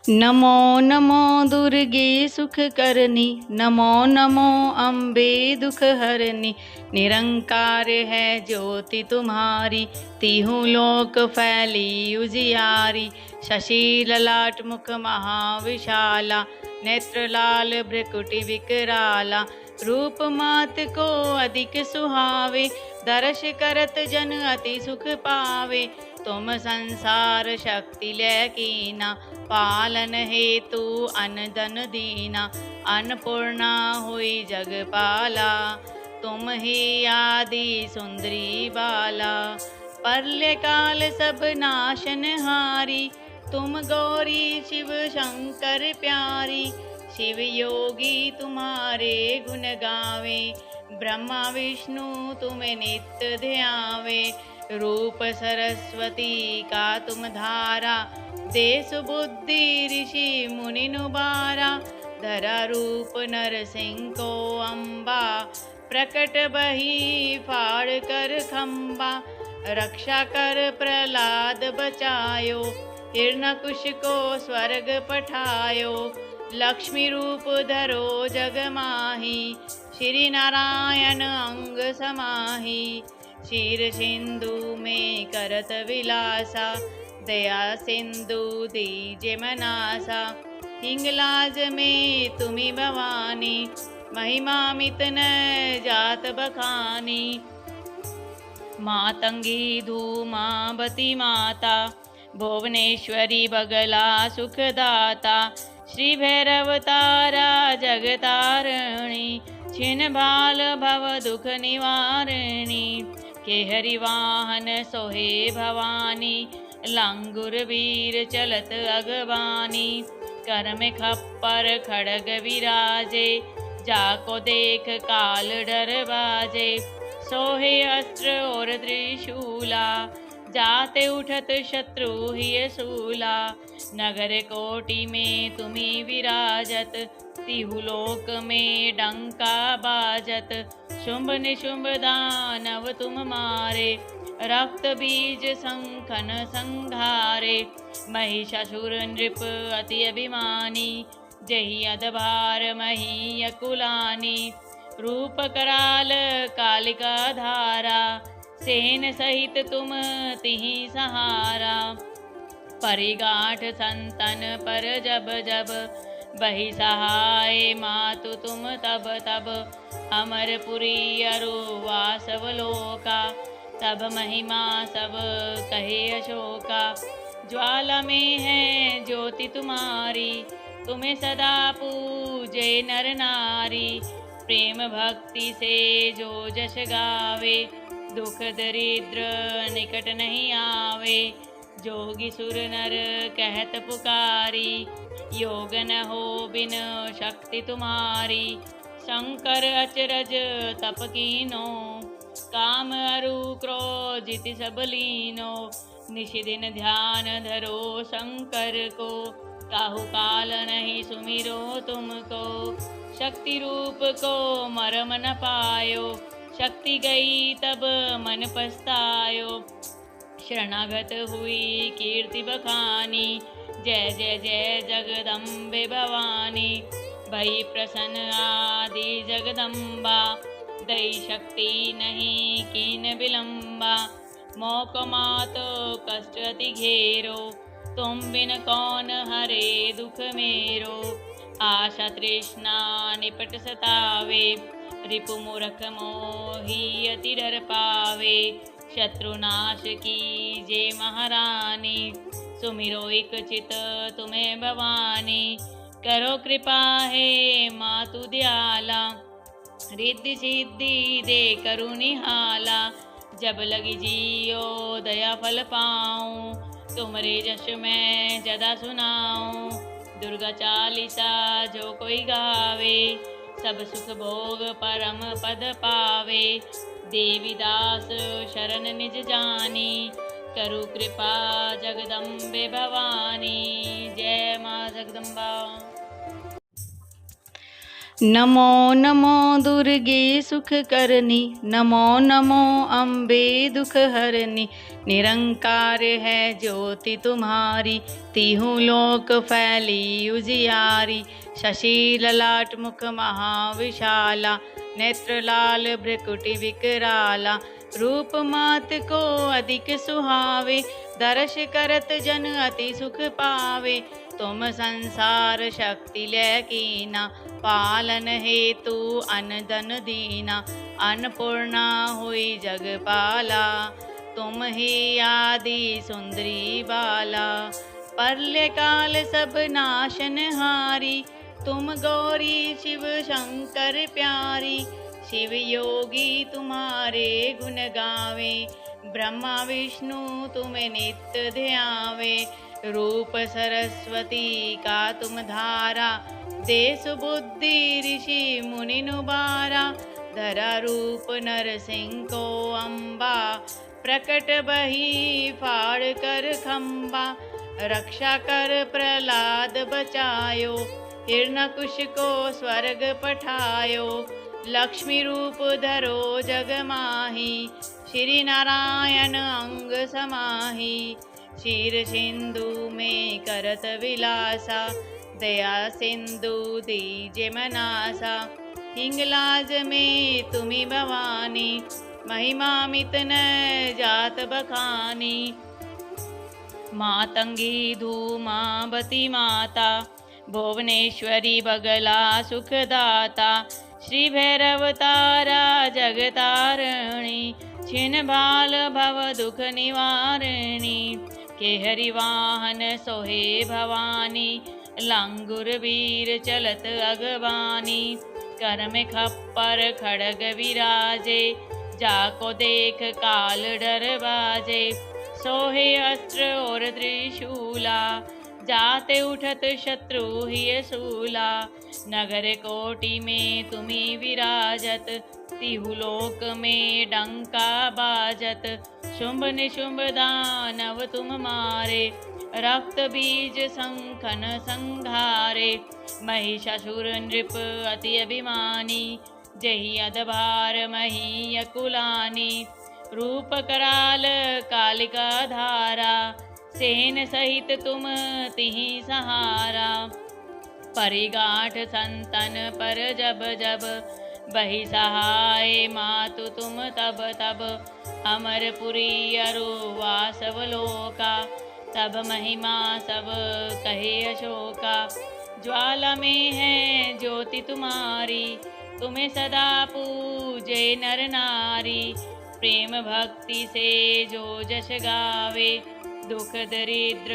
नमो नमो दुर्गे सुख करनी, नमो नमो अम्बे दुख हरनी। निरंकार है ज्योति तुम्हारी, तीहूँ लोक फैली उजियारी। शशि ललाट मुख महाविशाला, नेत्र लाल भ्रकुटि विकराला। रूप मात को अधिक सुहावे, दर्श करत जन अति सुख पावे। तुम संसार शक्ति लै कीना, पालन हेतु अन धन दीना। अन्नपूर्णा हुई जगपाला, तुम ही आदि सुंदरी बाला। प्रलय काल सब नाशन हारी, तुम गौरी शिव शंकर प्यारी। शिव योगी तुम्हारे गुण गावे, ब्रह्मा विष्णु तुम्हें नित्य ध्यावे। रूप सरस्वती का तुम धारा, देश बुद्धि ऋषि मुनि नुबारा। धरा रूप नरसिंह को अम्बा, प्रकट बही फाड़ कर खम्बा। रक्षा कर प्रहलाद बचायो, हिरण्यकुश को स्वर्ग पठायो। लक्ष्मी रूप धरो जग माही, श्री नारायण अंग समाही। क्षीर सिंधु में करत विलासा, दया सिंधु दीजे मनासा। हिंगलाज में तुम्ही भवानी, महिमा मित न जात बखानी। मातंगी धूमावती माता, भुवनेश्वरी बगला सुखदाता। श्री भैरव तारा जगतारिणी, छिन भाल भव दुख निवारिणी। के हरि वाहन सोहे भवानी, लांगुर वीर चलत अगवानी। कर में खप्पर खड़ग विराजे, जाको देख काल डर बाजे। सोहे अस्त्र और त्रिशूला, जाते उठत शत्रु ही सूला। नगर कोटि में तुम्ही विराजत, तिहु लोक में डंका बाजत। शुंभ निशुंभ दानव तुम मारे, रक्त बीज संखन संघारे। महिषासुर नृप अति अभिमानी, जहि अधभार मही अकुलानी। रूप कराल कालिका धारा, सेन सहित तुम तिहि सहारा। परिगाठ संतन पर जब जब, बही सहाय मातु तुम तब तब। अमरपुरी अरु वासवलोका, तब महिमा सब कहे अशोका। ज्वाला में है ज्योति तुम्हारी, तुम्हें सदा पूजे नर नारी। प्रेम भक्ति से जो जश गावे, दुख दरिद्र निकट नहीं आवे। जोगी सुर नर कहत पुकारी, योग न हो बिन शक्ति तुम्हारी। शंकर अचरज तप कीनो, काम अरु क्रोधित सब लीनो। निशिदिन ध्यान धरो शंकर को, काहू काल नहीं सुमिरो तुमको। शक्ति रूप को मरम न पायो, शक्ति गई तब मन पछतायो। शरणागत हुई कीर्ति बखानी, जय जय जय जगदम्बे भवानी। भई प्रसन्न आदि जगदम्बा, दई शक्ति नहीं कीन विलम्बा। मोक मातो कष्ट अति घेरो, तुम बिन कौन हरे दुख मेरो। आशा तृष्णा निपट सतावे, रिपु मूर्ख मोही अति डर पावे। शत्रुनाश की जय महारानी, सुमिरो एक चित तुम्हें भवानी। करो कृपा हे मातु दयाला, रिद्धि सिद्धि दे करु निहाला। जब लगी जियो दया फल पाऊं, तुमरे जश मैं जदा सुनाऊं। दुर्गा चालीसा जो कोई गावे, सब सुख भोग परम पद पावे। देवी दास शरण निज जानी, करु कृपा जगदम्बे भवानी। जय माँ जगदम्बा। नमो नमो दुर्गे सुख करनी, नमो नमो अम्बे दुख हरनी। निरंकार है ज्योति तुम्हारी, तीहू लोक फैली उजियारी। शशि ललाट मुख महाविशाला, नेत्र लाल भ्रकुटि विकराला। रूप मात को अधिक सुहावे, दर्श करत जन अति सुख पावे। तुम संसार शक्ति लै कीना, पालन हेतु अन धन दीना। अन्नपूर्णा हुई जगपाला, तुम ही आदि सुंदरी बाला। प्रलय काल सब नाशनहारी, तुम गौरी शिव शंकर प्यारी। शिव योगी तुम्हारे गुण गावे, ब्रह्मा विष्णु तुम्हें नित्य ध्यावे। रूप सरस्वती का तुम धारा, देश बुद्धि ऋषि मुनि नुबारा। धरा रूप नरसिंह को अम्बा, प्रकट बही फाड़ कर खम्बा। रक्षा कर प्रहलाद बचायो, हिरण्यकुश को स्वर्ग पठायो। लक्ष्मी रूप धरो जग माही, श्री नारायण अंग समाही। क्षीर सिंधु में करत विलासा, दया सिंधु दीजे मनासा। हिंगलाज में तुम्ही भवानी, महिमा मित न जात बखानी। मातंगी धूमावती माता, भुवनेश्वरी बगला सुखदाता। श्री भैरव तारा जगतारिणी, छिन भाल भव दुख निवारिणी। केहरि वाहन सोहे भवानी, लांगुर वीर चलत अगवानी। कर में खप्पर खड़ग विराजे, जाको देख काल डर बाजे। सोहे अस्त्र और त्रिशूला, जाते उठत शत्रु ही सूला। नगर कोटि में तुम्ही विराजत, तिहु लोक में डंका बाजत। शुंभ निशुंभ दानव तुम मारे, रक्त बीज संखन संघारे। महिषासुर नृप अति अभिमानी, जहि अधभार मही अकुलानी। रूप कराल कालिका धारा, सेन सहित तुम तिहि सहारा। परिगाठ संतन पर जब जब, बही सहाय मातु तुम तब तब। अमरपुरी अरु वासवलोका, तब महिमा सब कहे अशोका। ज्वाला में है ज्योति तुम्हारी, तुम्हें सदा पूजे नर नारी। प्रेम भक्ति से जो जश गावे, दुख दरिद्र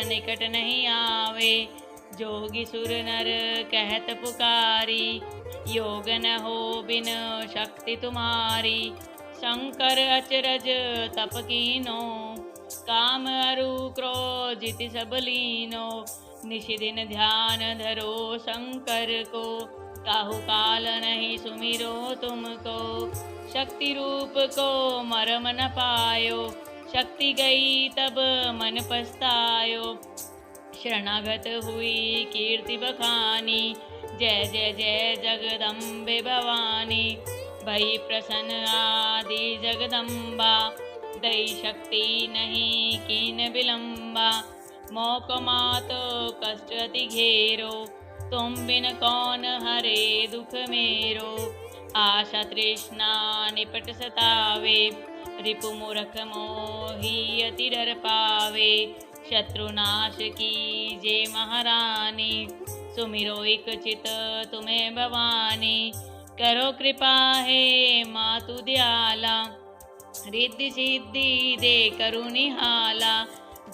निकट नहीं आवे। जोगी सुर नर कहत पुकारी, योग न हो बिन शक्ति तुम्हारी। शंकर अचरज तप कीनो, काम अरु क्रोधित सब लीनो। निशिदिन ध्यान धरो शंकर को, काहू काल नहीं सुमिरो तुमको। शक्ति रूप को मरम न पायो, शक्ति गई तब मन पछतायो। शरणागत हुई कीर्ति बखानी, जय जय जय जगदम्बे भवानी। भई प्रसन्न आदि जगदम्बा, दई शक्ति नहीं कीन विलम्बा। मोक मातो कष्ट अति घेरो, तुम बिन कौन हरे दुख मेरो। आशा तृष्णा निपट सतावे, रिपु मूर्ख मोही अति डर पावे। शत्रुनाश कीजे महारानी, सुमिरो एक चित तुम्हें भवानी। करो कृपा हे मातु दयाला, रिद्धि सिद्धि दे करु निहाला।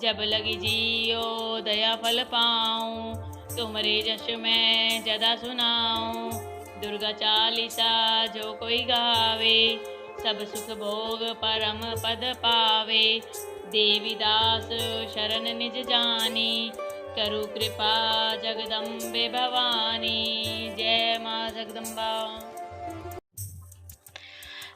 जब लगी जियो दया फल पाऊं, तुमरे जश मैं जदा सुनाऊं। दुर्गा चालीसा जो कोई गावे, सब सुख भोग परम पद पावे। देवी दास शरण निज जानी, करु कृपा जगदम्बे भवानी। जय माँ जगदम्बा।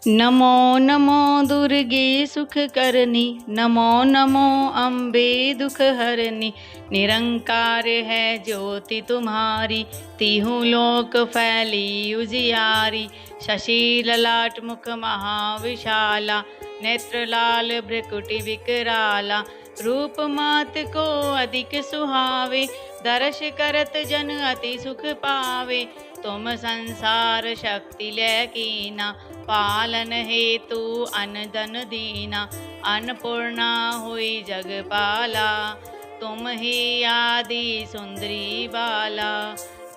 नमो नमो दुर्गे सुख करनी, नमो नमो अम्बे दुख हरनी। निरंकार है ज्योति तुम्हारी, तीहू लोक फैली उजियारी। शशि ललाट मुख महाविशाला, नेत्र लाल भ्रकुटि विकराला। रूप मात को अधिक सुहावे, दर्श करत जन अति सुख पावे। तुम संसार शक्ति लै कीना, पालन हेतु अन धन दीना। अन्नपूर्णा हुई जगपाला, तुम ही आदि सुंदरी बाला।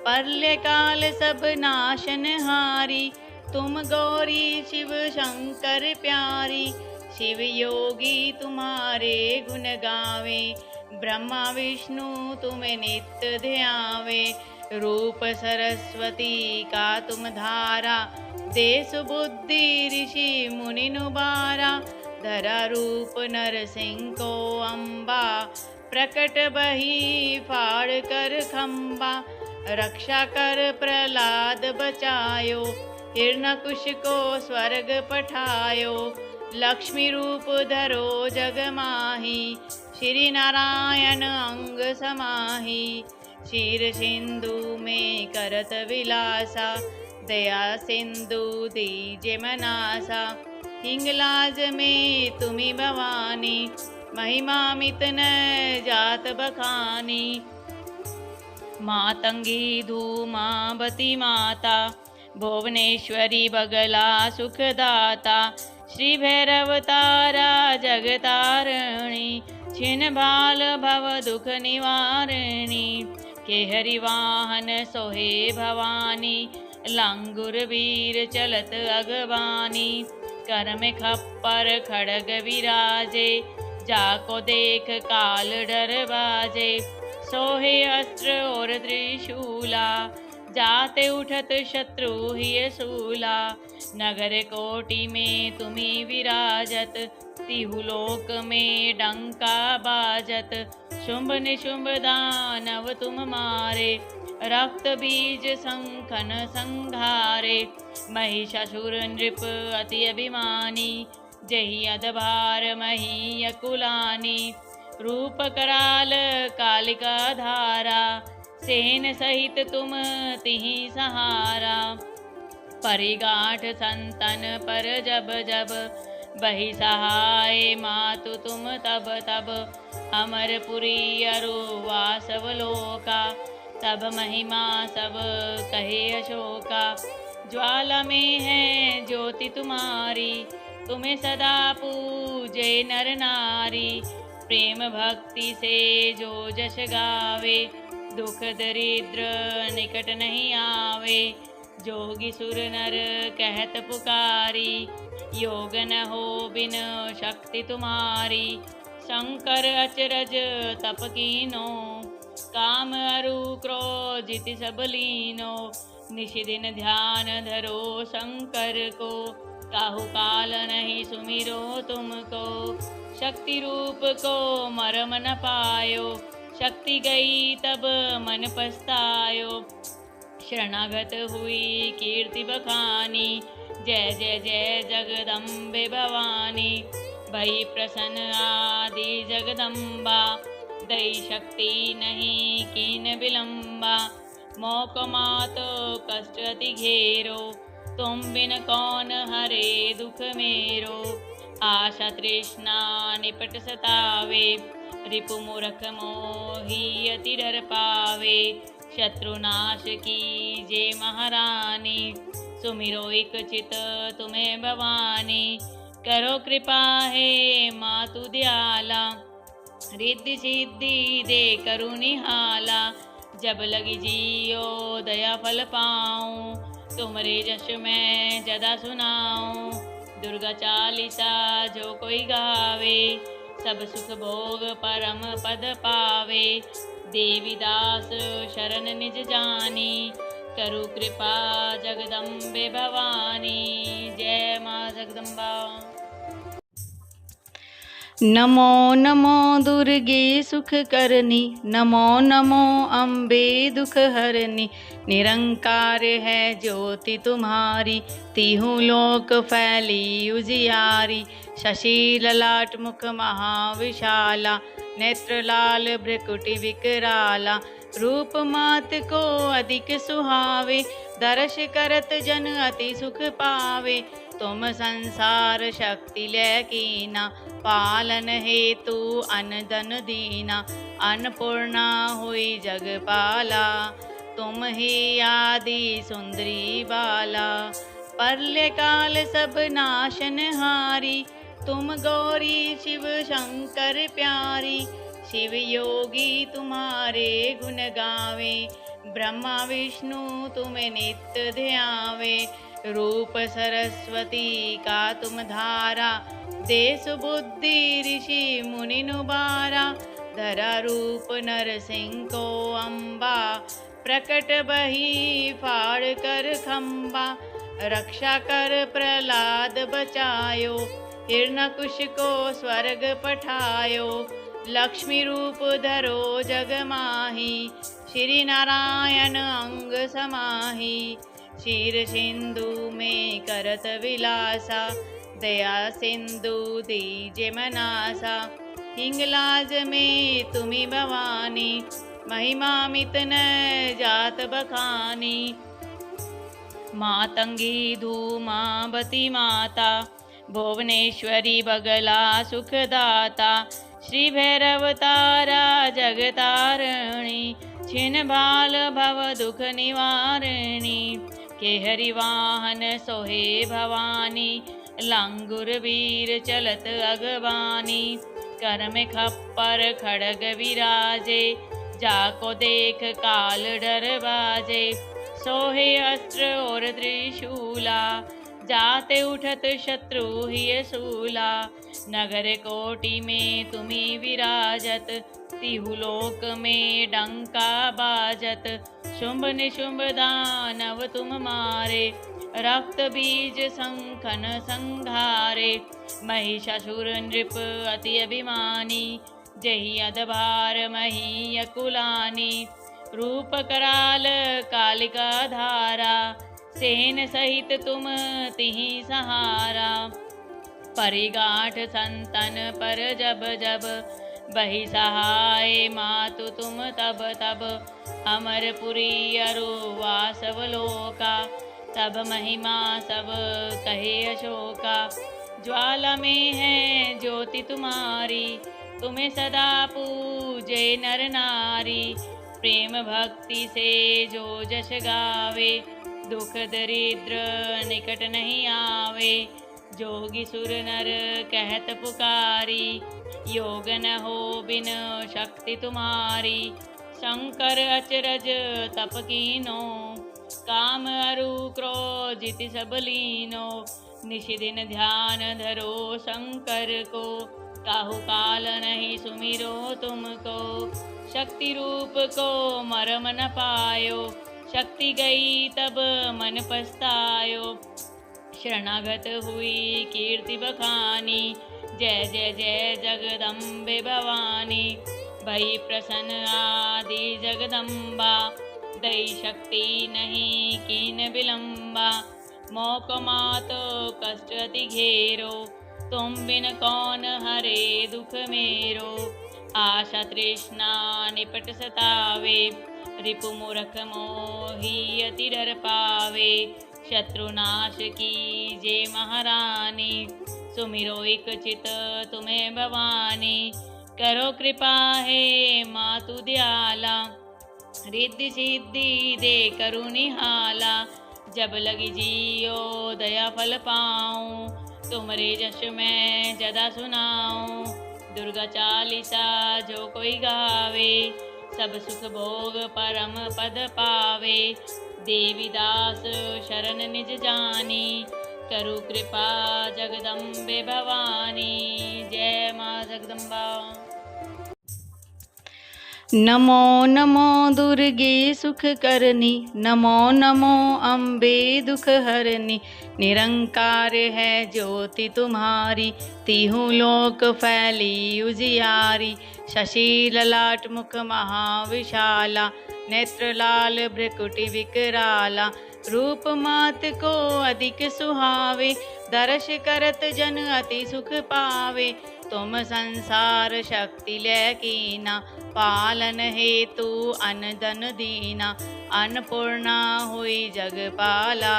प्रलय काल सब नाशन हारी, तुम गौरी शिव शंकर प्यारी। शिव योगी तुम्हारे गुण गावे, ब्रह्मा विष्णु तुम्हें नित्य ध्यावे। रूप सरस्वती का तुम धारा, देश बुद्धि ऋषि मुनि नुबारा। धरा रूप नरसिंह को अम्बा, प्रकट बही फाड़ कर खम्बा। रक्षा कर प्रहलाद बचायो, हिरण्यकुश को स्वर्ग पठायो। लक्ष्मी रूप धरो जग माही, श्री नारायण अंग समाही। क्षीर सिंधु में करत विलासा, दया सिंधु दीजे मनासा। हिंगलाज में तुम्ही भवानी, महिमा मित न जात बखानी। मातंगी धूमावती माता, भुवनेश्वरी बगला सुखदाता। श्री भैरव तारा जगतारिणी, छिन भाल भव दुख निवारिणी। केहरि वाहन सोहे भवानी, लांगुर वीर चलत अगवानी। कर में खप्पर खड़ग विराजे, जाको देख काल डर बाजे। सोहे अस्त्र और त्रिशूला, जाते उठत शत्रु ही सूला। नगर कोटि में तुम्ही विराजत, तिहु लोक में डंका बाजत। शुंभ निशुंभ दानव तुम मारे, रक्त बीज संखन संघारे। महिषासुर नृप अति अभिमानी, जहि अधभार मही अकुलानी। रूप कराल कालिका धारा, सेन सहित तुम तिहि सहारा। परिगाठ संतन पर जब जब, बही सहाय मातु तुम तब तब। अमरपुरी अरु वासव लोका, तब महिमा सब कहे अशोका। ज्वाला में है ज्योति तुम्हारी, तुम्हें सदा पूजे नर नारी। प्रेम भक्ति से जो जश गावे, दुख दरिद्र निकट नहीं आवे। जोगी सुर नर कहत पुकारी, योग न हो बिन शक्ति तुम्हारी। शंकर अचरज तप कीनो, काम अरु क्रोधित सब लीनो। निशिदिन ध्यान धरो शंकर को, काहू काल नहीं सुमिरो तुमको। शक्ति रूप को मरम न पायो, शक्ति गई तब मन पछतायो। शरणागत हुई कीर्ति बखानी, जय जय जय जगदम्बे भवानी। भई प्रसन्न आदि जगदम्बा, दई शक्ति नहीं कीन विलम्बा। मोक मातो कष्ट अति घेरो, तुम बिन कौन हरे दुख मेरो। आशा तृष्णा निपट सतावे, रिपु मूर्ख मोही अति डर पावे। शत्रुनाश की जय महारानी, सुमिरो एक चित तुम्हें भवानी। करो कृपा है मातु दयाला, रिद्धि सिद्धि दे करू निहाला। जब लगी जियो दया फल पाऊं, तुमरे जश मैं जदा सुनाऊं। दुर्गा चालीसा जो कोई गावे, सब सुख भोग परम पद पावे। देवी दास शरण निज जानी, करु कृपा जगदम्बे भवानी। जय माँ जगदम्बा। नमो नमो दुर्गे सुख करनी, नमो नमो अम्बे दुख हरनी। निरंकार है ज्योति तुम्हारी, तीहूँ लोक फैली उजियारी। शशि ललाट मुख महाविशाला, नेत्र लाल भ्रकुटि विकराला। रूप मात को अधिक सुहावे, दर्श करत जन अति सुख पावे। तुम संसार शक्ति लै कीना, पालन हेतु अन धन दीना। अन्नपूर्णा हुई जगपाला, तुम ही आदि सुंदरी बाला। प्रलय काल सब नाशनहारी, तुम गौरी शिव शंकर प्यारी। शिव योगी तुम्हारे गुण गावे, ब्रह्मा विष्णु तुम्हें नित्य ध्यावे। रूप सरस्वती का तुम धारा, देश बुद्धि ऋषि मुनि नुबारा। धरा रूप नरसिंह को अम्बा, प्रकट बही फाड़ कर खम्बा। रक्षा कर प्रहलाद बचायो, हिरण्यकुश को स्वर्ग पठायो। लक्ष्मी रूप धरो जग माही, श्री नारायण अंग समाही। क्षीर सिंधु में करत विलासा, दया सिंधु दीजे मनासा। हिंगलाज में तुम्ही भवानी, महिमा मित न जात बखानी। मातंगी धूमावती माता, भुवनेश्वरी बगला सुखदाता। श्री भैरव तारा जगतारिणी, छिन बाल भव दुख निवारिणी। केहरि वाहन सोहे भवानी, लांगुर वीर चलत अगवानी। कर में खप्पर खड़ग विराजे, जाको देख काल डर बाजे। सोहे अस्त्र और त्रिशूला, जाते उठत शत्रु ही सूला। नगर कोटि में तुम्ही विराजत, तिहु लोक में डंका बाजत। शुंभ निशुंभ दानव तुम मारे, रक्त बीज संखन संघारे। महिषासुर नृप अति अभिमानी, जहि अधभार मही अकुलानी। रूप कराल कालिका धारा, सेन सहित तुम तिहि सहारा। परिगाठ संतन पर जब जब, बही सहाय मातु तुम तब तब। अमरपुरी अरु वासवलोका, तब महिमा सब कहे अशोका। ज्वाला में है ज्योति तुम्हारी, तुम्हें सदा पूजे नर नारी। प्रेम भक्ति से जो जश गावे, दुख दरिद्र निकट नहीं आवे। जोगी सुर नर कहत पुकारी, योग न हो बिन शक्ति तुम्हारी। शंकर अचरज तप कीनो, काम अरु क्रोधित सब लीनो। निशिदिन ध्यान धरो शंकर को, काहू काल नहीं सुमिरो तुमको। शक्ति रूप को मरम न पायो, शक्ति गई तब मन पछतायो। शरणागत हुई कीर्ति बखानी, जय जय जय जगदम्बे भवानी। भई प्रसन्न आदि जगदम्बा, दई शक्ति नहीं कीन विलम्बा। मोक मातो कष्ट अति घेरो, तुम बिन कौन हरे दुख मेरो। आशा तृष्णा निपट सतावे, रिपु मूर्ख मोही अति डर पावे। शत्रुनाश कीजे महारानी, सुमिरो एक चित तुम्हें भवानी। करो कृपा हे मातु दयाला, रिद्धि सिद्धि दे करु निहाला। जब लगी जियो दया फल पाऊं, तुमरे जश मैं जदा सुनाऊं। दुर्गा चालीसा जो कोई गावे, सब सुख भोग परम पद पावे। देवी दास शरण निज जानी, करु कृपा जगदम्बे भवानी। जय माँ जगदम्बा। नमो नमो दुर्गे सुख करनी, नमो नमो अम्बे दुख हरनी। निरंकार है ज्योति तुम्हारी, तीहूँ लोक फैली उजियारी। शशि ललाट मुख महाविशाला, नेत्र लाल भ्रकुटि विकराला। रूप मात को अधिक सुहावे, दर्श करत जन अति सुख पावे। तुम संसार शक्ति लै कीना, पालन हेतु अन धन दीना। अन्नपूर्णा हुई जगपाला,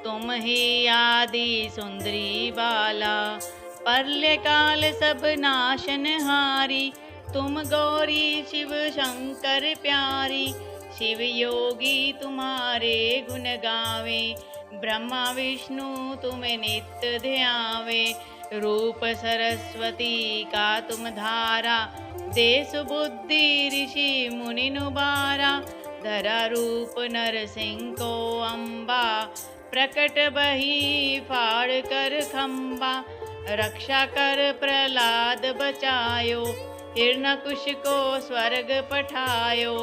तुम ही आदि सुंदरी बाला। प्रलय काल सब नाशनहारी, तुम गौरी शिव शंकर प्यारी। शिव योगी तुम्हारे गुण गावे, ब्रह्मा विष्णु तुम्हें नित्य ध्यावे। रूप सरस्वती का तुम धारा, देश बुद्धि ऋषि मुनि नुबारा। धरा रूप नरसिंह को अम्बा, प्रकट बही फाड़ कर खम्बा। रक्षा कर प्रहलाद बचायो, हिरण्यकुश को स्वर्ग पठायो।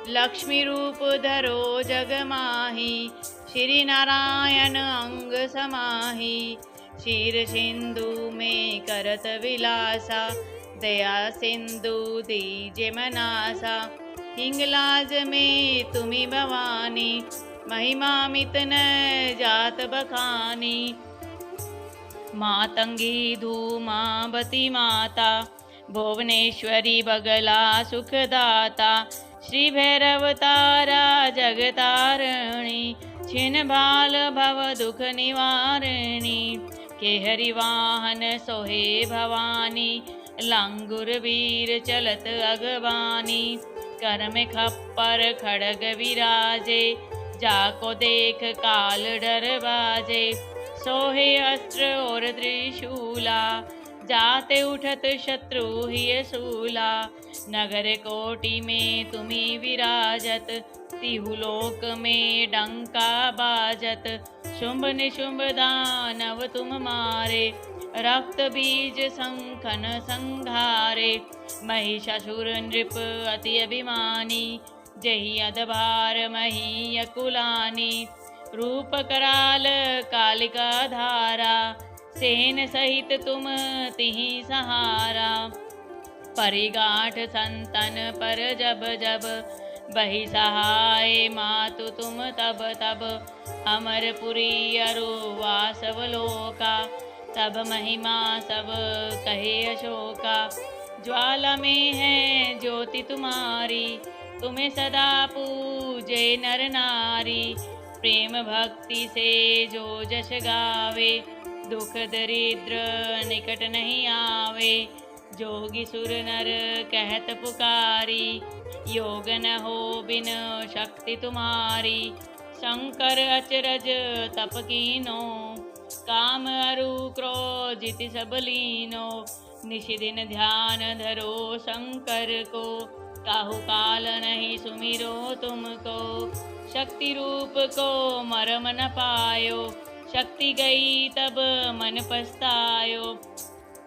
लक्ष्मी रूप धरो जग माही, श्री नारायण अंग समाही। क्षीर सिंधु में करत विलासा, दया सिंधु दीजे मनासा। हिंगलाज में तुम्ही भवानी, महिमा मित न जात बखानी। मातंगी धूमावती माता, भुवनेश्वरी बगला सुखदाता। श्री भैरव तारा जगतारिणी, छिन भाल भव दुख निवारिणी। केहरि वाहन सोहे भवानी, लांगुर वीर चलत अगवानी। कर में खप्पर खड़ग विराजे, जाको देख काल डर बाजे। सोहे अस्त्र और त्रिशूला, जाते उठत शत्रु ही सूला। नगर कोटि में तुम्ही विराजत, तिहु लोक में डंका बाजत। शुंभ निशुंभ दानव तुम मारे, रक्त बीज संखन संघारे। महिषासुर नृप अति अभिमानी, जहि अधभार मही अकुलानी। रूप कराल कालिका धारा, सेन सहित तुम तिहि सहारा। परिगाठ संतन पर जब जब, बही सहाय मातु तुम तब तब। अमरपुरी अरु वासवलोका, तब महिमा सब कहे अशोका। ज्वाला में है ज्योति तुम्हारी, तुम्हें सदा पूजे नर नारी। प्रेम भक्ति से जो जश गावे, दुख दरिद्र निकट नहीं आवे। जोगी सुर नर कहत पुकारी, योग न हो बिन शक्ति तुम्हारी। शंकर अचरज तप कीनो, काम अरु क्रोधित सब लीनो। निशिदिन ध्यान धरो शंकर को, काहू काल नहीं सुमिरो तुमको। शक्ति रूप को मरम न पायो, शक्ति गई तब मन पछतायो।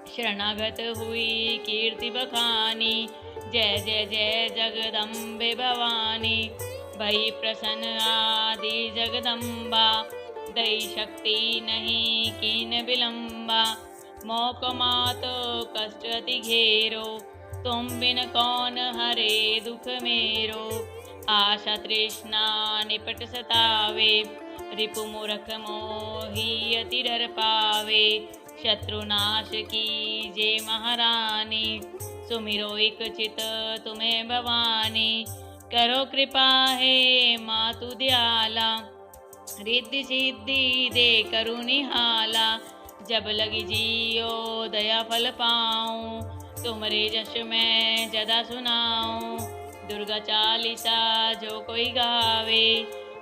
शरणागत हुई कीर्ति बखानी, जय जय जय जगदम्बे भवानी। भई प्रसन्न आदि जगदम्बा, दई शक्ति नहीं कीन विलम्बा। मोक मातो कष्ट अति घेरो, तुम बिन कौन हरे दुख मेरो। आशा तृष्णा निपट सतावे, रिपु मूर्ख मोही अति डर पावे। शत्रुनाश कीजे महारानी, सुमिरो एक चित तुम्हें भवानी। करो कृपा हे मातु दयाला, रिद्धि सिद्धि दे करु निहाला। जब लगी जियो दया फल पाऊं, तुमरे जश मैं जदा सुनाऊं। दुर्गा चालीसा जो कोई गावे,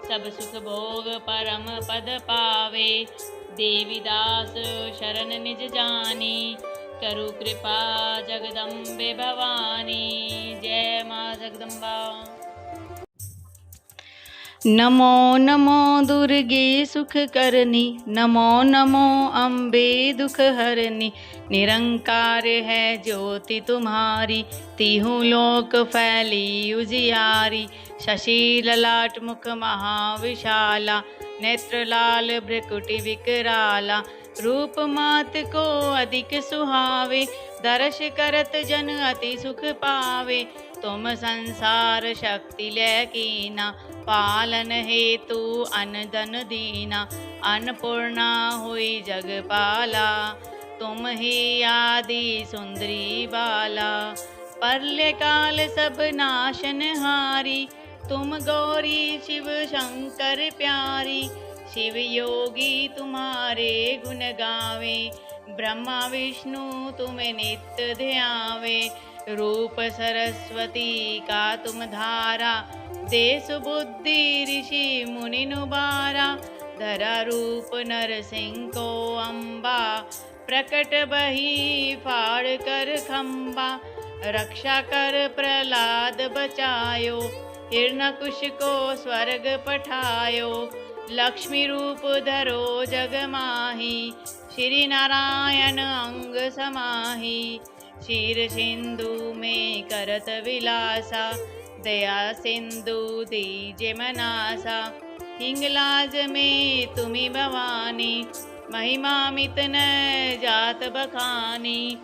सब सुख भोग परम पद पावे। देवी दास शरण निज जानी, करु कृपा जगदम्बे भवानी। जय माँ जगदम्बा। नमो नमो दुर्गे सुख करनी, नमो नमो अम्बे दुख हरनी। निरंकार है ज्योति तुम्हारी, तीहू लोक फैली उजियारी। शशि ललाट मुख महाविशाला, नेत्र लाल भ्रकुटि विकराला। रूप मात को अधिक सुहावे, दर्श करत जन अति सुख पावे। तुम संसार शक्ति लै कीना, पालन हेतु अन धन दीना। अन्नपूर्णा हुई जगपाला, तुम ही आदि सुंदरी बाला। प्रलय काल सब नाशनहारी, तुम गौरी शिव शंकर प्यारी। शिव योगी तुम्हारे गुण गावे, ब्रह्मा विष्णु तुम्हें नित्य ध्यावे। रूप सरस्वती का तुम धारा, देश बुद्धि ऋषि मुनि नुबारा। धरा रूप नरसिंह को अम्बा, प्रकट बही फाड़ कर खम्बा। रक्षा कर प्रहलाद बचायो, हिरण्यकुश को स्वर्ग पठायो। लक्ष्मी रूप धरो जग माही, श्री नारायण अंग समाही। क्षीर सिंधु में करत विलासा, दया सिंधु दीजे मनासा। हिंगलाज में तुम्ही भवानी, महिमा मित न जात बखानी।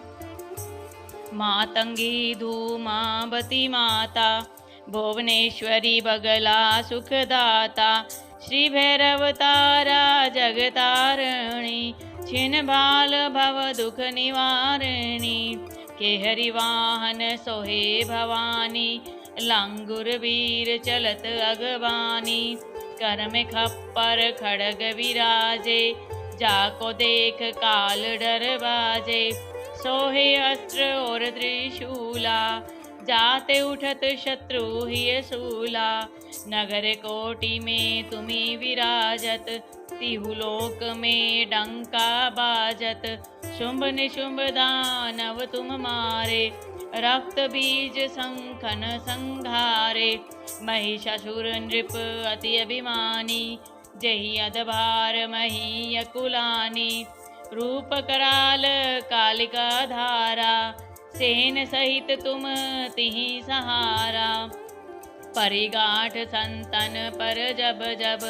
मातंगी धूमावती माता, भुवनेश्वरी बगला सुखदाता। श्री भैरव तारा जगतारिणी, छिन भाल भव दुख निवारिणी। केहरि वाहन सोहे भवानी, लांगुर वीर चलत अगवानी। कर में खप्पर खड़ग विराजे, जाको देख काल डर बाजे। सोहे अस्त्र और त्रिशूला, जाते उठत शत्रु ही सूला। नगर कोटि में तुम्ही विराजत, तिहु लोक में डंका बाजत। शुंभ निशुंभ दानव तुम मारे, रक्त बीज संखन संघारे। महिषासुर नृप अति अभिमानी, जहि अधभार मही अकुलानी। रूप कराल कालिका धारा, सेन सहित तुम तिहि सहारा। परिगाठ संतन पर जब जब,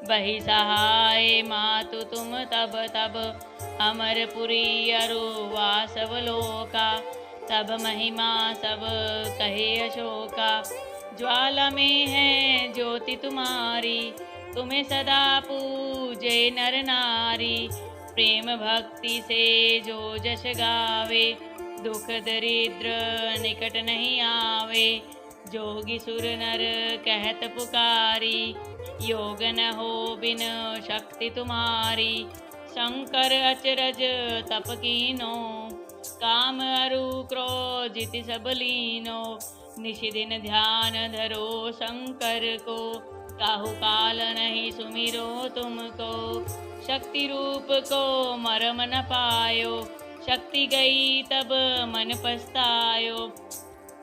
बही सहाय मातु तुम तब तब। अमरपुरी अरु वासव लोका, तब महिमा सब कहे अशोका। ज्वाला में है ज्योति तुम्हारी, तुम्हें सदा पूजे नर नारी। प्रेम भक्ति से जो जश गावे, दुख दरिद्र निकट नहीं आवे। जोगी सुर नर कहत पुकारी, योग न हो बिन शक्ति तुम्हारी। शंकर अचरज तप कीनो, काम अरु क्रोधित सब लीनो। निशिदिन ध्यान धरो शंकर को, काहू काल नहीं सुमिरो तुमको। शक्ति रूप को मरम न पायो, शक्ति गई तब मन पछतायो।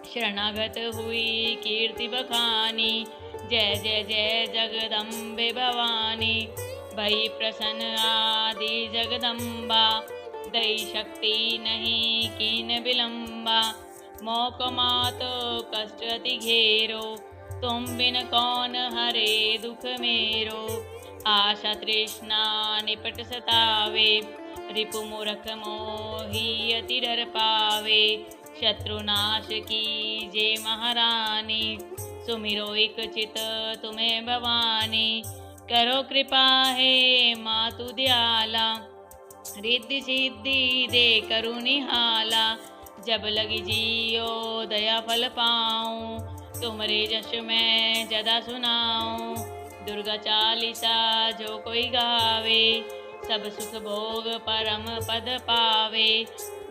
शरणागत हुई कीर्ति बखानी, जय जय जय जगदम्बे भवानी। भई प्रसन्न आदि जगदम्बा, दई शक्ति नहीं कीन विलम्बा। मोक मातो कष्ट अति घेरो, तुम बिन कौन हरे दुख मेरो। आशा तृष्णा निपट सतावे, रिपु मूर्ख मोही अति डर पावे। शत्रुनाश कीजे महारानी, सुमिरो एक चित तुम्हें भवानी। करो कृपा हे मातु दयाला, रिद्धि सिद्धि दे करु निहाला। जब लगी जियो दया फल पाऊं, तुमरे जश मैं जदा सुनाऊं। दुर्गा चालीसा जो कोई गावे, सब सुख भोग परम पद पावे।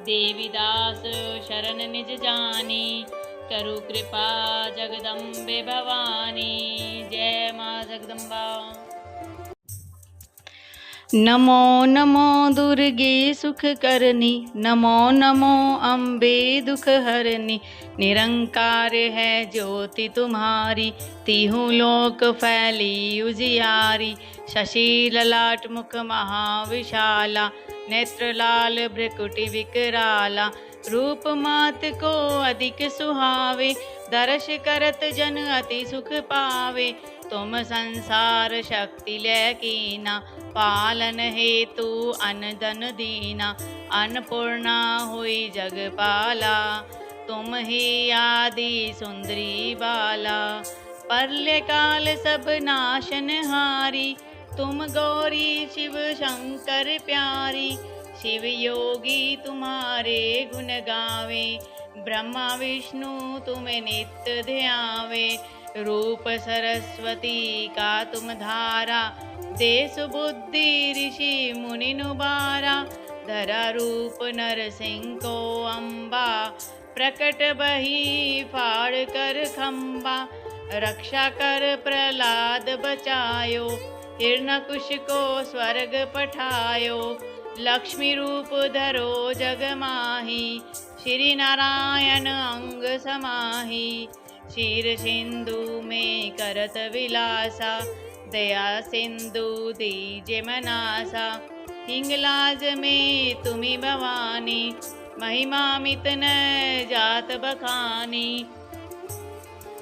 देवी दास शरण निज जानी, करु कृपा जगदम्बे भवानी। जय माँ जगदम्बा। नमो नमो दुर्गे सुख करनी, नमो नमो अम्बे दुख हरनी। निरंकार है ज्योति तुम्हारी, तीहू लोक फैली उजियारी। शशि ललाट मुख महाविशाला, नेत्र लाल भ्रकुटि विकराला। रूप मात को अधिक सुहावे, दर्श करत जन अति सुख पावे। तुम संसार शक्ति लै कीना, पालन हेतु अन धन दीना। अन्नपूर्णा हुई जगपाला, तुम ही आदि सुंदरी बाला। प्रलय काल सब नाशनहारी, तुम गौरी शिव शंकर प्यारी। शिव योगी तुम्हारे गुण गावे, ब्रह्मा विष्णु तुम्हें नित्य ध्यावे। रूप सरस्वती का तुम धारा, देश बुद्धि ऋषि मुनि नुबारा। धरा रूप नरसिंह को अम्बा, प्रकट बही फाड़ कर खम्बा। रक्षा कर प्रहलाद बचायो, हिरण्यकुश को स्वर्ग पठायो। लक्ष्मी रूप धरो जग माही, श्री नारायण अंग समाही। क्षीर सिंधु में करत विलासा, दया सिंधु दीजे मनासा। हिंगलाज में तुम्ही भवानी, महिमा मित न जात बखानी।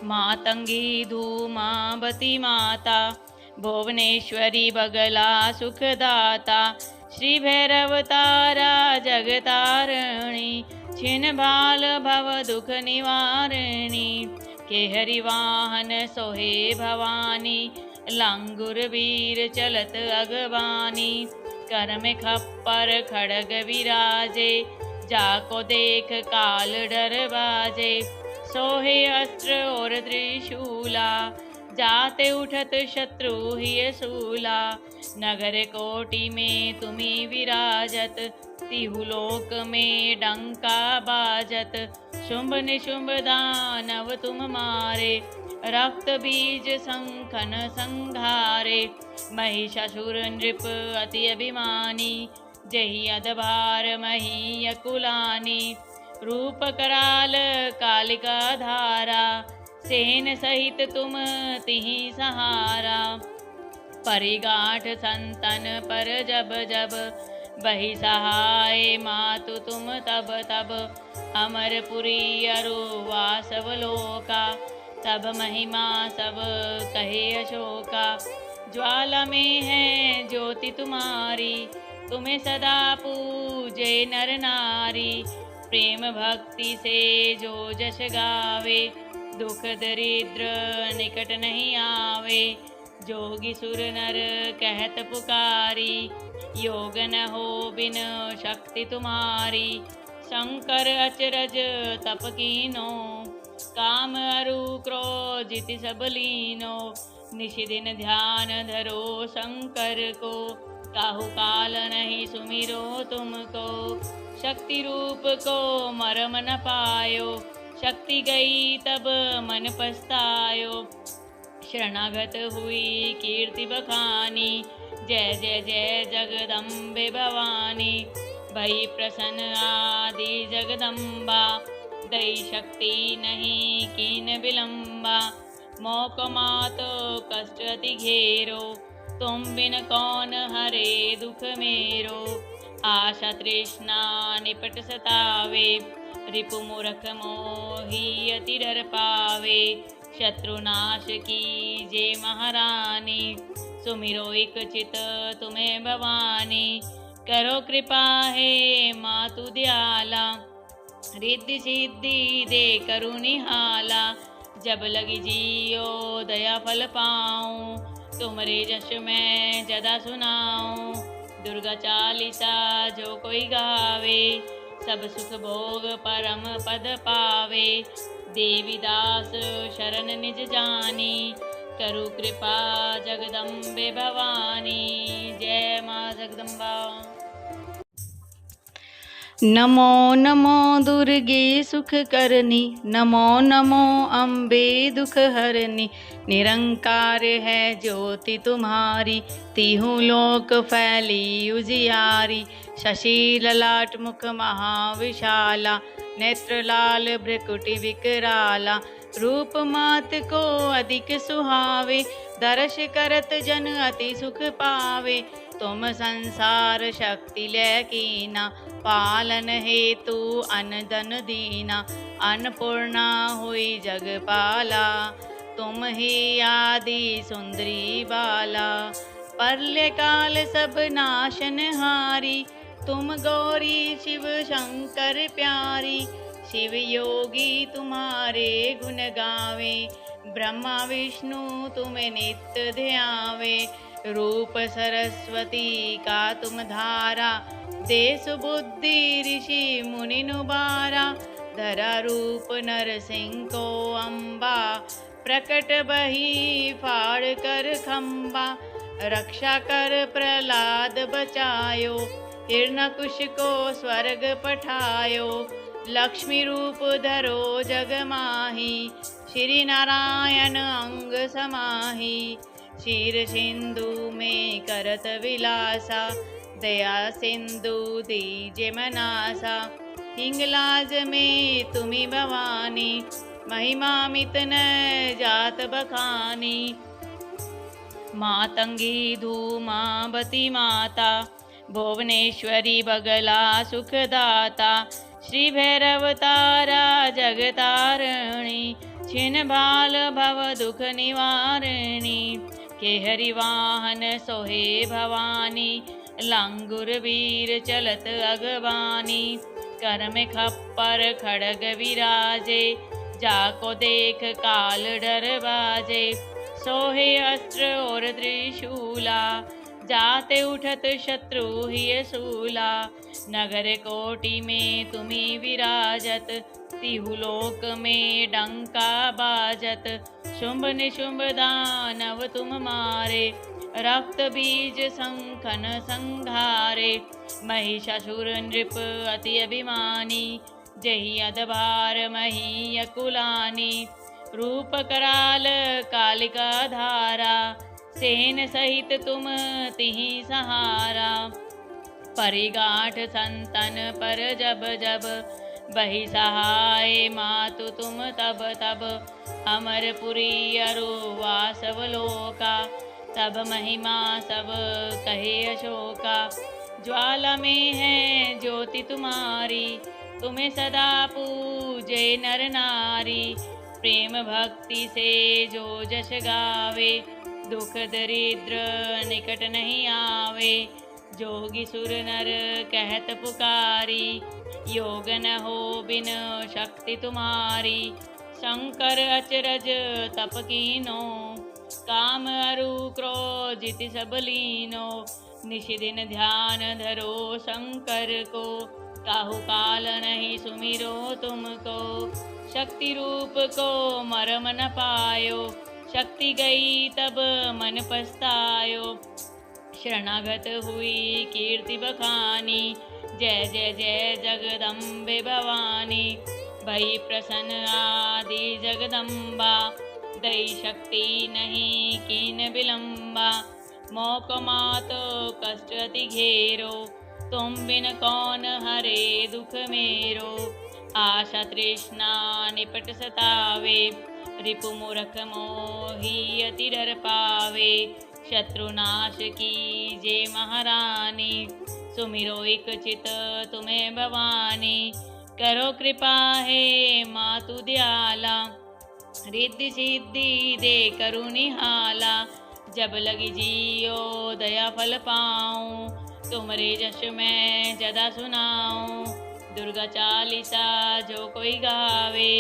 मातंगी धूमावती माता, भुवनेश्वरी बगला सुखदाता। श्री भैरव तारा जगतारिणी, छिन भाल भव दुख निवारिणी। केहरि वाहन सोहे भवानी, लांगुर वीर चलत अगवानी। कर में खप्पर खड़ग विराजे, जाको देख काल डर बाजे। सोहे अस्त्र और त्रिशूला, जाते उठत शत्रु ही सूला। नगर कोटि में तुम्ही विराजत, तिहु लोक में डंका बाजत। शुंभ निशुंभ दानव तुम मारे, रक्त बीज संखन संघारे। महिषासुर नृप अति अभिमानी, जहि अधभार मही अकुलानी। रूप कराल कालिका धारा, सेन सहित तुम तिहि सहारा। परिगाठ संतन पर जब जब, बही सहाय मातु तुम तब तब। अमरपुरी अरु वासव लोका, तब महिमा सब कहे अशोका। ज्वाला में है ज्योति तुम्हारी, तुम्हें सदा पूजे नर नारी। प्रेम भक्ति से जो जश गावे, दुख दरिद्र निकट नहीं आवे। जोगी सुर नर कहत पुकारी, योग न हो बिन शक्ति तुम्हारी। शंकर अचरज तप कीनो, काम अरु क्रोधित सब लीनो। निशिदिन ध्यान धरो शंकर को, काहू काल नहीं सुमिरो तुमको। शक्ति रूप को मरम न पायो, शक्ति गई तब मन पछतायो। शरणागत हुई कीर्ति बखानी, जय जय जय जगदम्बे भवानी। भई प्रसन्न आदि जगदम्बा, दई शक्ति नहीं कीन विलम्बा। मोक मातो कष्ट अति घेरो, तुम बिन कौन हरे दुख मेरो। आशा तृष्णा निपट सतावे, रिपु मूर्ख मोही अति डर पावे। शत्रुनाश कीजे महारानी, सुमिरो एक चित तुम्हें भवानी। करो कृपा हे मातु दयाला, रिद्धि सिद्धि दे करु निहाला। जब लगी जियो दया फल पाऊं, तुमरे जश मैं जदा सुनाऊं। दुर्गा चालीसा जो कोई गावे, सब सुख भोग परम पद पावे। देवी दास शरण निज जानी, करु कृपा जगदम्बे भवानी। जय माँ जगदम्बा। नमो नमो दुर्गे सुख करनी, नमो नमो अम्बे दुख हरनी। निरंकार है ज्योति तुम्हारी, तीहू लोक फैली उजियारी। शशि ललाट मुख महाविशाला, नेत्र लाल भ्रकुटि विकराला। रूप मात को अधिक सुहावे, दर्श करत जन अति सुख पावे। तुम संसार शक्ति लै कीना, पालन हेतु अन धन दीना। अन्नपूर्णा हुई जगपाला, तुम ही आदि सुंदरी बाला। प्रलय काल सब नाशन हारी, तुम गौरी शिव शंकर प्यारी। शिव योगी तुम्हारे गुण गावे, ब्रह्मा विष्णु तुम्हें नित्य ध्यावे। रूप सरस्वती का तुम धारा, देश बुद्धि ऋषि मुनि नुबारा। धरा रूप नरसिंह को अम्बा, प्रकट बही फाड़ कर खम्बा। रक्षा कर प्रहलाद बचायो, हिरण्यकुश को स्वर्ग पठायो। लक्ष्मी रूप धरो जग माही, श्री नारायण अंग समाही। क्षीर सिंधु में करत विलासा, दया सिंधु दीजे मनासा। हिंगलाज में तुम्ही भवानी, महिमा मित न जात बखानी। मातंगी धूमावती माता, भुवनेश्वरी बगला सुखदाता। श्री भैरव तारा जगतारिणी, छिन भाल भव दुख निवारिणी। केहरि वाहन सोहे भवानी, लांगुर वीर चलत अगवानी। कर में खप्पर खड़ग विराजे, जाको देख काल डर बाजे। सोहे अस्त्र और त्रिशूला, जाते उठत शत्रु ही सूला। नगर कोटि में तुम्ही विराजत, तिहु लोक में डंका बाजत। शुंभ निशुंभ दानव तुम मारे, रक्त बीज संखन संघारे। महिषासुर नृप अति अभिमानी, जहि अधभार मही अकुलानी। रूप कराल कालिका धारा, सेन सहित तुम तिहि सहारा। परिगाठ संतन पर जब जब, बही सहाय मातु तुम तब तब। अमरपुरी अरु वासवलोका, तब महिमा सब कहे अशोका। ज्वाला में है ज्योति तुम्हारी, तुम्हें सदा पूजे नर नारी। प्रेम भक्ति से जो जश गावे, दुख दरिद्र निकट नहीं आवे। जोगी सुर नर कहत पुकारी, योग न हो बिन शक्ति तुम्हारी। शंकर अचरज तप कीनो, काम अरु क्रोधित सब लीनो। निशिदिन ध्यान धरो शंकर को, काहू काल नहीं सुमिरो तुमको। शक्ति रूप को मरम न पायो, शक्ति गई तब मन पछतायो। शरणागत हुई कीर्ति बखानी, जय जय जय जगदम्बे भवानी। भई प्रसन्न आदि जगदम्बा, दई शक्ति नहीं कीन विलम्बा। मोक मातो कष्ट अति घेरो, तुम बिन कौन हरे दुख मेरो। आशा तृष्णा निपट सतावे, रिपु मूर्ख मोही अति डर पावे। शत्रुनाश की जय महारानी, सुमिरो एक चित तुम्हें भवानी। करो कृपा है मातु दयाला, रिद्धि सिद्धि दे करु निहाला। जब लगी जियो दया फल पाऊं, तुमरे जश मैं जदा सुनाऊं। दुर्गा चालीसा जो कोई गावे,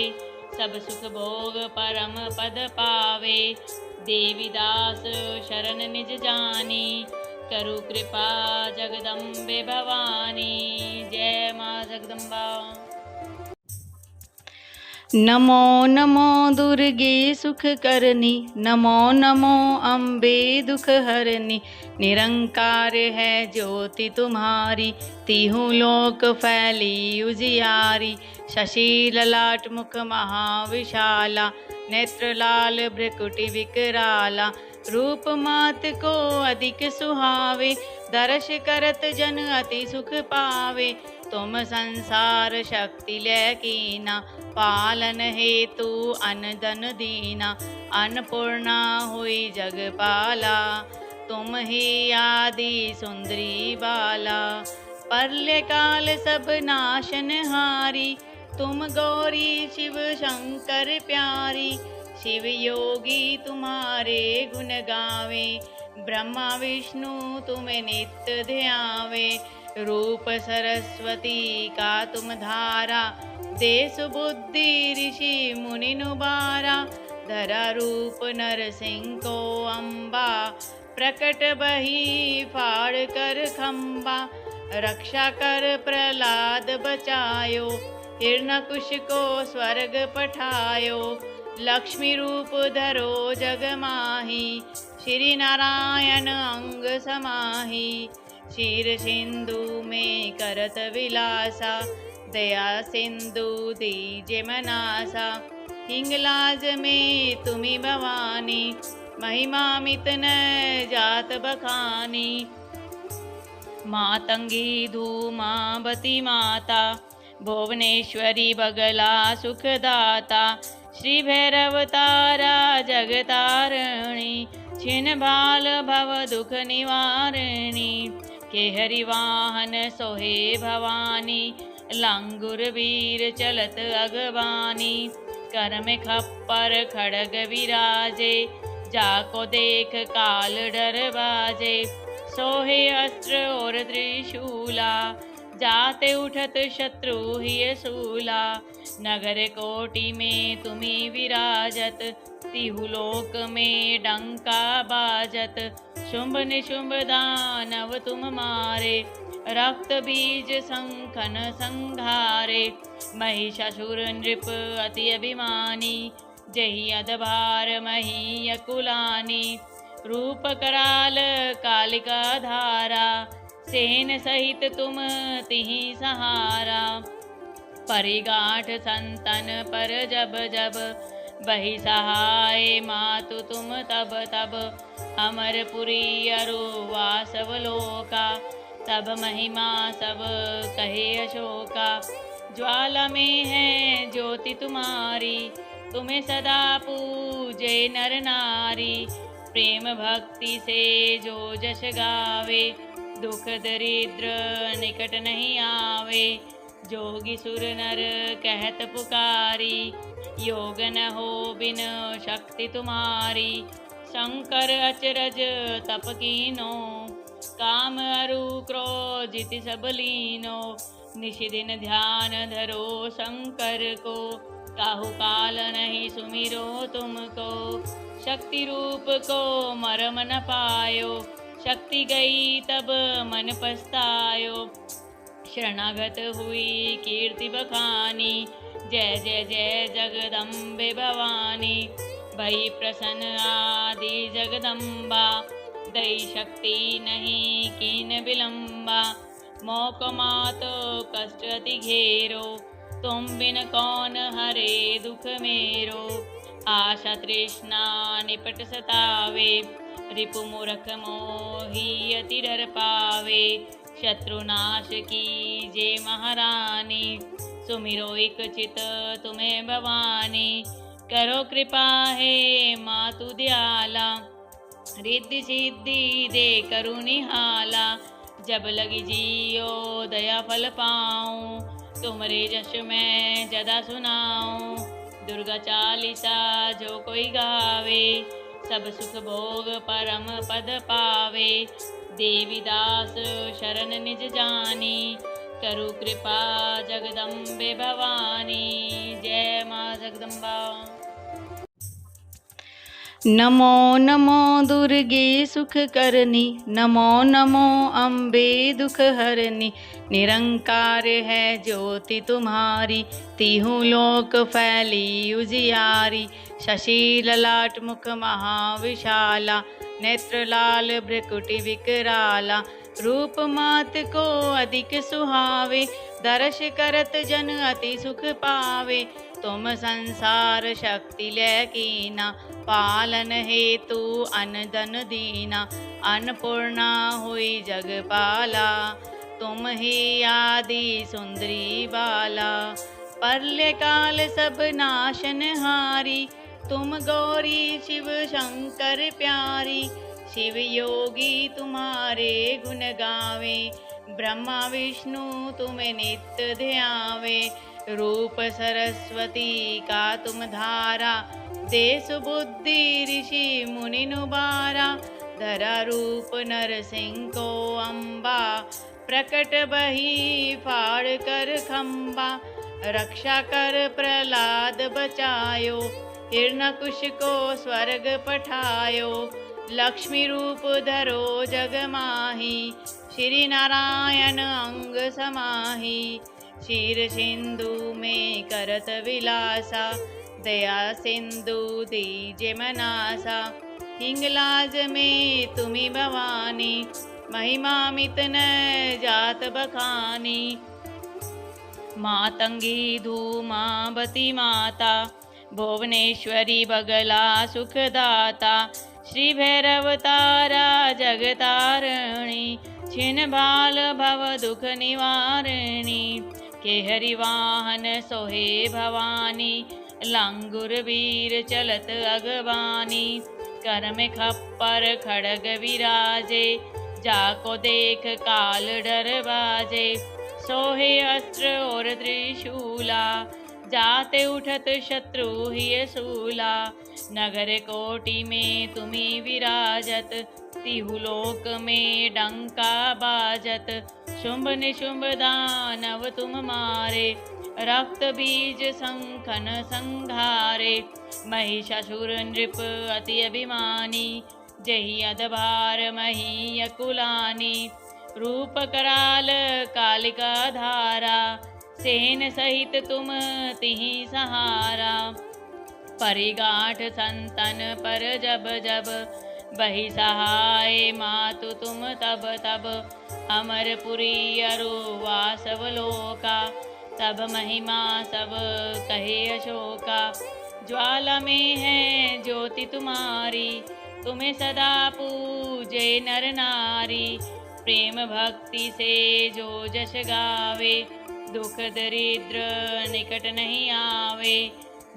सब सुख भोग परम पद पावे। देवी दास शरण निज जानी, करु कृपा जगदम्बे भवानी। जय माँ जगदम्बा। नमो नमो दुर्गे सुख करनी, नमो नमो अम्बे दुख हरनी। निरंकार है ज्योति तुम्हारी, तीहू लोक फैली उजियारी। शशि ललाट मुख महाविशाला, नेत्र लाल भ्रकुटि विकराला। रूप मात को अधिक सुहावे, दर्श करत जन अति सुख पावे। तुम संसार शक्ति लै कीना, पालन हेतु अन धन दीना। अन्नपूर्णा हुई जगपाला, तुम ही आदि सुंदरी बाला। प्रलय काल सब नाशन हारी, तुम गौरी शिव शंकर प्यारी। शिव योगी तुम्हारे गुण गावे, ब्रह्मा विष्णु तुम्हें नित्य ध्यावे। रूप सरस्वती का तुम धारा, देश बुद्धि ऋषि मुनि नुबारा। धरा रूप नरसिंह को अम्बा, प्रकट बही फाड़ कर खम्बा। रक्षा कर प्रहलाद बचायो, हिरण्यकुश को स्वर्ग पठायो। लक्ष्मी रूप धरो जग माही, श्री नारायण अंग समाही। क्षीर सिंधु में करत विलासा, दया सिंधु दीजे मनासा। हिंगलाज में तुम्ही भवानी, महिमा मित न जात बखानी। मातंगी धूमावती माता, भुवनेश्वरी बगला सुखदाता। श्री भैरव तारा जगतारिणी, छिन भाल भव दुख निवारिणी। केहरि वाहन सोहे भवानी, लांगुर वीर चलत अगवानी। कर में खप्पर खड़ग विराजे, जाको देख काल डर बाजे। सोहे अस्त्र और त्रिशूला, जाते उठत शत्रु ही सूला। नगर कोटि में तुम्ही विराजत, तिहु लोक में डंका बाजत। शुंभ निशुंभ दानव तुम मारे, रक्त बीज संखन संघारे। महिषासुर नृप अति अभिमानी, जहि अधभार मही अकुलानी। रूप कराल कालिका धारा, सेन सहित तुम तिहि सहारा। परिगाठ संतन पर जब जब, बही सहाय मातु तुम तब तब। अमरपुरी अरु वासवलोका, तब महिमा सब कहे अशोका। ज्वाला में है ज्योति तुम्हारी, तुम्हें सदा पूजे नर नारी। प्रेम भक्ति से जो जश गावे, दुख दरिद्र निकट नहीं आवे। जोगी सुर नर कहत पुकारी, योग न हो बिन शक्ति तुम्हारी। शंकर अचरज तप कीनो, काम अरु क्रोधित सब लीनो। निशि दिन ध्यान धरो शंकर को, काहू काल नहीं सुमिरो तुमको। शक्ति रूप को मरम न पायो, शक्ति गई तब मन पछतायो। शरणागत हुई कीर्ति बखानी, जय जय जय जगदम्बे भवानी। भई प्रसन्न आदि जगदम्बा, दई शक्ति नहीं कीन विलम्बा। मोक मातो कष्ट अति घेरो, तुम बिन कौन हरे दुख मेरो। आशा तृष्णा निपट सतावे, रिपु मूर्ख मोही अति डर पावे। शत्रुनाश की जे महारानी, सुमिरो एक चित तुम्हें भवानी। करो कृपा है मातु दयाला, रिद्धि सिद्धि दे करु निहाला। जब लगी जियो दया फल पाऊं, तुमरे जश मैं जदा सुनाऊं। दुर्गा चालीसा जो कोई गावे, सब सुख भोग परम पद पावे। देवी दास शरण निज जानी, करु कृपा जगदम्बे भवानी। जय माँ जगदम्बा। नमो नमो दुर्गे सुख करनी, नमो नमो अम्बे दुख हरनी। निरंकार है ज्योति तुम्हारी, तीहू लोक फैली उजियारी। शशि ललाट मुख महाविशाला, नेत्र लाल भ्रकुटि विकराला। रूप मात को अधिक सुहावे, दर्श करत जन अति सुख पावे। तुम संसार शक्ति लै कीना, पालन हेतु अन धन दीना। अन्नपूर्णा हुई जगपाला, तुम ही आदि सुंदरी बाला। प्रलय काल सब नाशन हारी, तुम गौरी शिव शंकर प्यारी। शिव योगी तुम्हारे गुण गावे, ब्रह्मा विष्णु तुम्हें नित्य ध्यावे। रूप सरस्वती का तुम धारा, देश बुद्धि ऋषि मुनि नुबारा। धरा रूप नरसिंह को अम्बा, प्रकट बही फाड़ कर खम्बा। रक्षा कर प्रहलाद बचायो, हिरण्यकुश को स्वर्ग पठायो। लक्ष्मी रूप धरो जग माही, श्री नारायण अंग समाही। क्षीर सिंधु में करत विलासा, दया सिंधु दीजे मनासा। हिंगलाज में तुम्ही भवानी, महिमा मित न जात बखानी। मातंगी धूमावती माता, भुवनेश्वरी बगला सुखदाता। श्री भैरव तारा जगतारिणी, छिन भाल भव दुख निवारिणी। केहरि वाहन सोहे भवानी, लांगुर वीर चलत अगवानी। कर में खप्पर खड़ग विराजे, जाको देख काल डर बाजे। सोहे अस्त्र और त्रिशूला, जाते उठत शत्रु ही सूला। नगर कोटि में तुम्ही विराजत, तिहु लोक में डंका बाजत। शुंभ निशुंभ दानव तुम मारे, रक्त बीज संखन संघारे। महिषासुर नृप अति अभिमानी, जही अधभार मही अकुलानी। रूप कराल कालिका धारा, सेन सहित तुम तिहि सहारा। परिगाठ संतन पर जब जब, बही सहाय मातु तुम तब तब। अमरपुरी अरु वासव लोका, तब महिमा सब कहे अशोका। ज्वाला में है ज्योति तुम्हारी, तुम्हें सदा पूजे नर नारी। प्रेम भक्ति से जो जश गावे, दुख दरिद्र निकट नहीं आवे।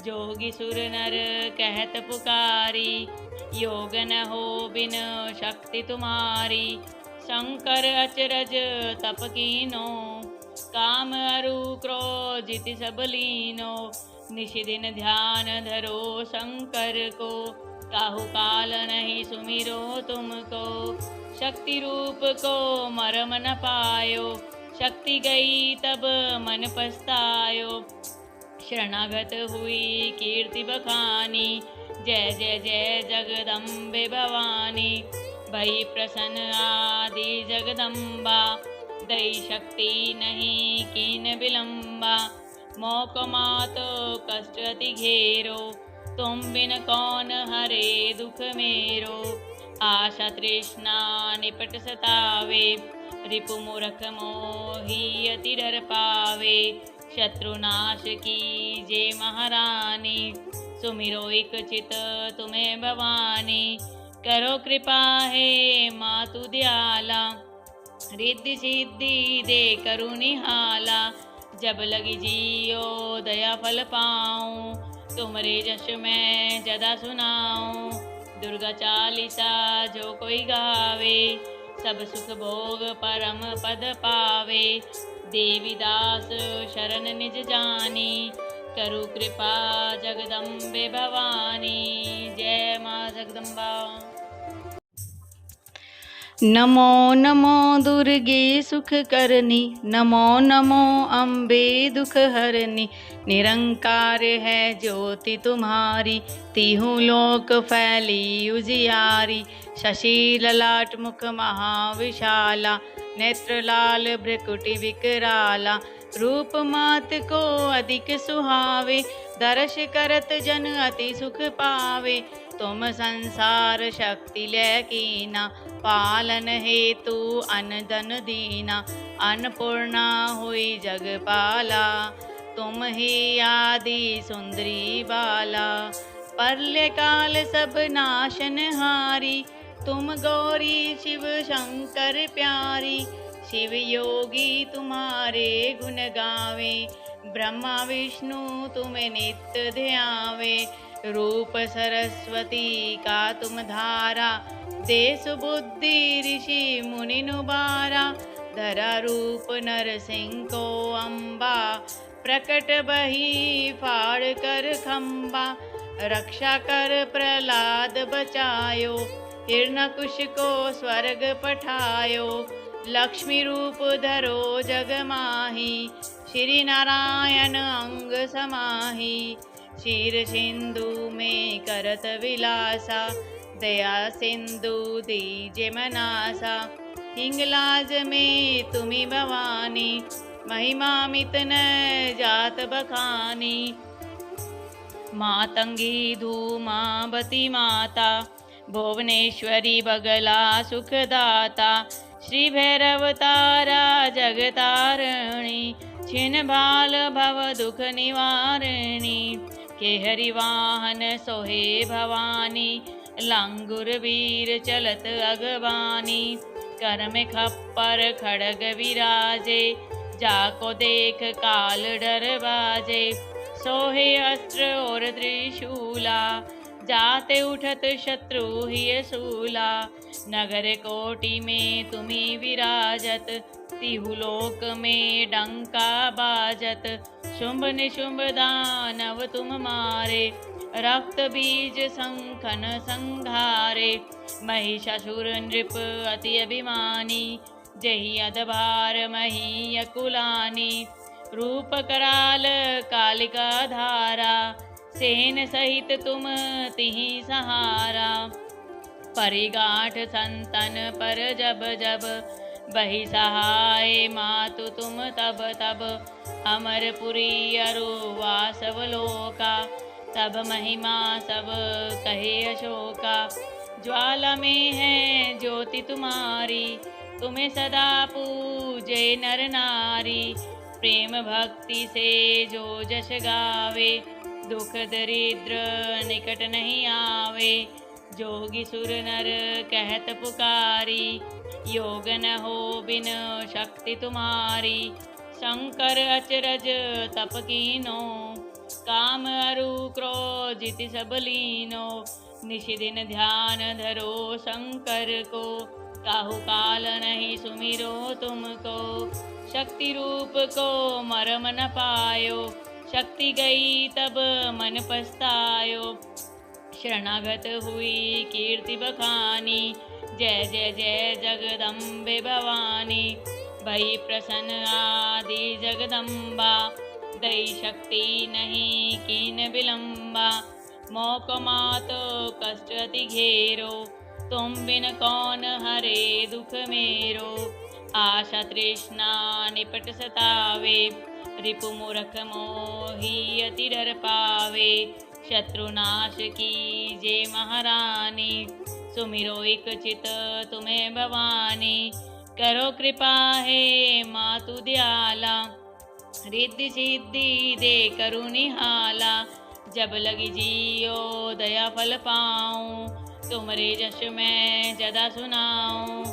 जोगी सुर नर कहत पुकारी, योग न हो बिन शक्ति तुम्हारी। शंकर अचरज तप कीनो, काम अरु क्रोधित सब लीनो। निशिदिन ध्यान धरो शंकर को, काहू काल नहीं सुमिरो तुमको। शक्ति रूप को मरम न पायो, शक्ति गई तब मन पछतायो। शरणागत हुई कीर्ति बखानी, जय जय जय जगदम्बे भवानी। भई प्रसन्न आदि जगदम्बा, दई शक्ति नहीं कीन विलम्बा। मोक मातो कष्ट अति घेरो, तुम बिन कौन हरे दुख मेरो। आशा तृष्णा निपट सतावे, रिपु मूर्ख मोही अति डर पावे। शत्रुनाश की जय महारानी, सुमिरो एक चित तुम्हें भवानी। करो कृपा है मातु दयाला, रिद्धि सिद्धि दे करु निहाला। जब लगी जियो दया फल पाऊं, तुमरे जश मैं जदा सुनाऊं। दुर्गा चालीसा जो कोई गावे, सब सुख भोग परम पद पावे। देवी दास शरण निज जानी, करु कृपा जगदम्बे भवानी। जय माँ जगदम्बा। नमो नमो दुर्गे सुख करनी, नमो नमो अम्बे दुख हरनी। निरंकार है ज्योति तुम्हारी, तीहूं लोक फैली उजियारी। शशि ललाट मुख महाविशाला, नेत्र लाल भ्रकुटि विकराला। रूप मात को अधिक सुहावे, दर्श करत जन अति सुख पावे। तुम संसार शक्ति लै कीना, पालन हेतु अन धन दीना। अन्नपूर्णा हुई जगपाला, तुम ही आदि सुंदरी बाला। प्रलय काल सब नाशनहारी, तुम गौरी शिव शंकर प्यारी। शिव योगी तुम्हारे गुण गावे, ब्रह्मा विष्णु तुम्हें नित्य ध्यावे। रूप सरस्वती का तुम धारा, देश बुद्धि ऋषि मुनि नुबारा। धरा रूप नरसिंह को अम्बा, प्रकट बही फाड़ कर खम्बा। रक्षा कर प्रहलाद बचायो, हिरण्यकुश को स्वर्ग पठायो। लक्ष्मी रूप धरो जग माही, श्री नारायण अंग समाही। क्षीर सिंधु में करत विलासा, दया सिंधु दीजे मनासा। हिंगलाज में तुम्ही भवानी, महिमा मित न जात बखानी। मातंगी धूमावती माता, भुवनेश्वरी बगला सुखदाता। श्री भैरव तारा जगतारिणी, छिन भाल भव दुख निवारिणी। केहरि वाहन सोहे भवानी, लांगुर वीर चलत अगवानी। कर में खप्पर खड़ग विराजे, जाको देख काल डर बाजे। सोहे अस्त्र और त्रिशूला, जाते उठत शत्रु ही सूला। नगर कोटि में तुम्ही विराजत, तिहु लोक में डंका बाजत। शुंभ निशुंभ दानव तुम मारे, रक्त बीज संखन संघारे। महिषासुर नृप अति अभिमानी, जहि अधभार मही अकुलानी। रूप कराल कालिका धारा, सेन सहित तुम तिहि सहारा। परिगाठ संतन पर जब जब, बही सहाय मातु तुम तब तब। अमरपुरी अरु वासव लोका, तब महिमा सब कहे अशोका। ज्वाला में है ज्योति तुम्हारी, तुम्हें सदा पूजे नर नारी। प्रेम भक्ति से जो जश गावे, दुख दरिद्र निकट नहीं आवे। जोगी सुर नर कहत पुकारी, योग न हो बिन शक्ति तुम्हारी। शंकर अचरज तप कीनो, काम अरु क्रोधित सब लीनो। निशिदिन ध्यान धरो शंकर को, काहू काल नहीं सुमिरो तुमको। शक्ति रूप को मरम न पायो, शक्ति गई तब मन पछतायो। शरणागत हुई कीर्ति बखानी, जय जय जय जगदम्बे भवानी। भई प्रसन्न आदि जगदम्बा, दई शक्ति नहीं कीन विलम्बा। मोक मातो कष्ट अति घेरो, तुम बिन कौन हरे दुख मेरो। आशा तृष्णा निपट सतावे, रिपु मूर्ख मोही अति डर पावे। शत्रुनाश कीजे महारानी, सुमिरो एक चित तुम्हें भवानी। करो कृपा हे मातु दयाला, रिद्धि सिद्धि दे करु निहाला। जब लगी जियो दया फल पाऊं, तुमरे जश मैं जदा सुनाऊं।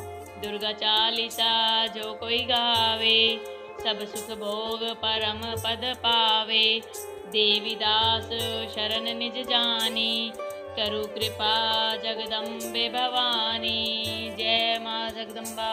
दुर्गा चालीसा जो कोई गावे, सब सुख भोग परम पद पावे। देवी दास शरण निज जानी, करु कृपा जगदम्बे भवानी। जय माँ जगदम्बा।